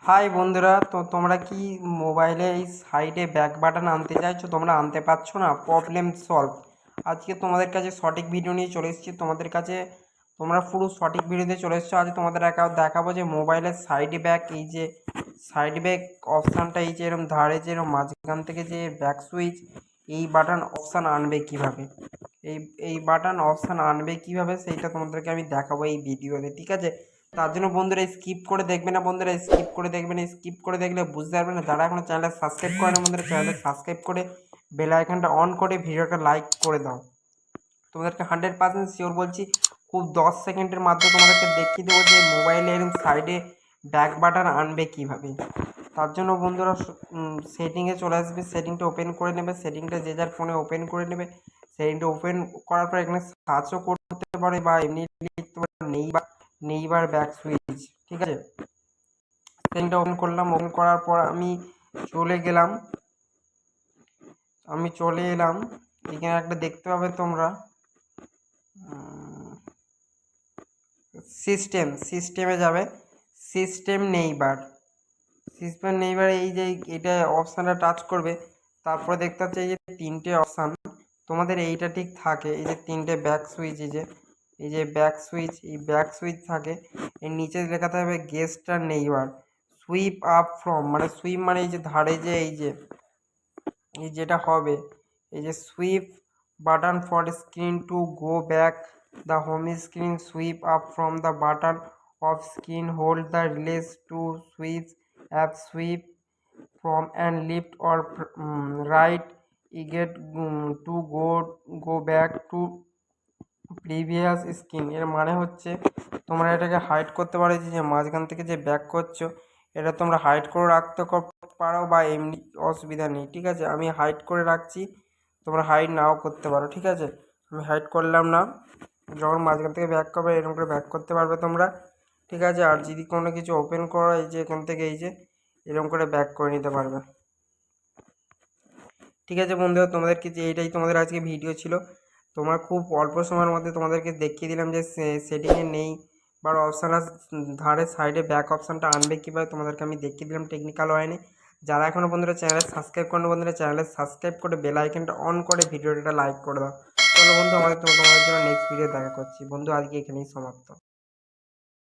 High বন্ধুরা, তো তোমরা কি মোবাইলে এই সাইডে ব্যাক বাটন আনতে চাইছো? তোমরা আনতে পারছো না, প্রবলেম সলভ। আজকে তোমাদের কাছে সঠিক ভিডিও নিয়ে চলে এসেছি তোমাদের কাছে। তোমরা পুরো সঠিক ভিডিওতে চলে এসেছো। আজ তোমাদের দেখাবো যে মোবাইলের সাইড ব্যাক, এই যে সাইড ব্যাক অপশানটা, এই যে এরকম ধারে যে এরকম মাঝখান থেকে যে ব্যাক সুইচ, এই বাটন অপশান আনবে কিভাবে, এই এই বাটন অপশান আনবে কিভাবে সেইটা তোমাদেরকে আমি দেখাবো এই ভিডিওতে, ঠিক আছে? তার জন্য বন্ধুরা স্কিপ করে দেখবে না, বন্ধুরা স্কিপ করে দেখবে না। স্কিপ করে দেখলে বুঝতে পারবে না। যারা এখনো চ্যানেলটা সাবস্ক্রাইব করে না, বন্ধুরা চ্যানেলটা সাবস্ক্রাইব করে বেল আইকনটা অন করে ভিডিওটা লাইক করে দাও। তোমাদেরকে 100% শিওর বলছি, খুব 10 সেকেন্ডের মাধ্যমে তোমাদেরকে দেখিয়ে দেবো যে মোবাইলে এরকম সাইডে ব্যাক বাটন আনবে কিভাবে। তার জন্য বন্ধুরা সেটিংয়ে চলে আসবে, সেটিংটা ওপেন করে নেবে। সেটিংটা যে যার ফোনে ওপেন করে নেবে। সেটিংটা ওপেন করার পর এখানে সার্চও করতে পারে বা এমনি লিখতে পারে নেইবার ব্যাক সুইচ, ঠিক আছে? সেটিংটা ওপেন করলাম। ওপেন করার পর আমি চলে এলাম। এখানে একটা দেখতে পাবে তোমরা সিস্টেমে যাবে। সিস্টেম নেইবার এই যে এটা অপশানটা টাচ করবে। তারপরে দেখতে পাচ্ছি এই যে তিনটে অপশান তোমাদের এইটা ঠিক থাকে, এই যে তিনটে ব্যাক সুইচ, এই যে ব্যাক সুইচ, এই ব্যাক সুইচ থাকে। এর নিচে লেখা থাকবে গেস্টার নেইবার সুইপ আপ ফ্রম, মানে সুইপ মানে এই যে ধারে যে এই যেটা হবে, এই যে swipe button for screen to go back the home screen, swipe up from the button of screen, hold the release to switch app, swipe from and left or right get to go back to previous screen. এর মানে হচ্ছে তোমরা এটাকে hide করতে পারো, যে মাঝখান থেকে যে ব্যাক করছো এটা তোমরা হাইড করে রাখতে পারো বা এমনি অসুবিধা নেই, ঠিক আছে? আমি হাইড করে রাখছি, তোমরা হাইড নাও করতে পারো, ঠিক আছে? আমি হাইড করলাম না। যখন মাঝখান থেকে ব্যাক করবে এরকম করে ব্যাক করতে পারবে তোমরা, ঠিক আছে? আর যদি কোনো কিছু ওপেন করো, এই যে এখান থেকে এই যে এরকম করে ব্যাক করে নিতে পারবে, ঠিক আছে বন্ধুরা? তোমাদেরকে যে এইটাই তোমাদের আজকে ভিডিও ছিল। তোমরা খুব অল্প সময়ের মধ্যে তোমাদেরকে দেখিয়ে দিলাম যে সেটিংয়ে নেই বা অপশান ধারে সাইডে ব্যাক অপশানটা আনবে কীভাবে, তোমাদেরকে আমি দেখিয়ে দিলাম টেকনিক্যাল ওয়াইনে। যারা এখনও বন্ধুরা চ্যানেলে সাবস্ক্রাইব করেন, বন্ধুরা চ্যানেলে সাবস্ক্রাইব করে বেল আইকনটা অন করে ভিডিওটা লাইক করে দাও। চলো বন্ধু, তোমাদের জন্য নেক্সট ভিডিও দেখা করছি বন্ধু। আজকে এখানেই সমাপ্ত।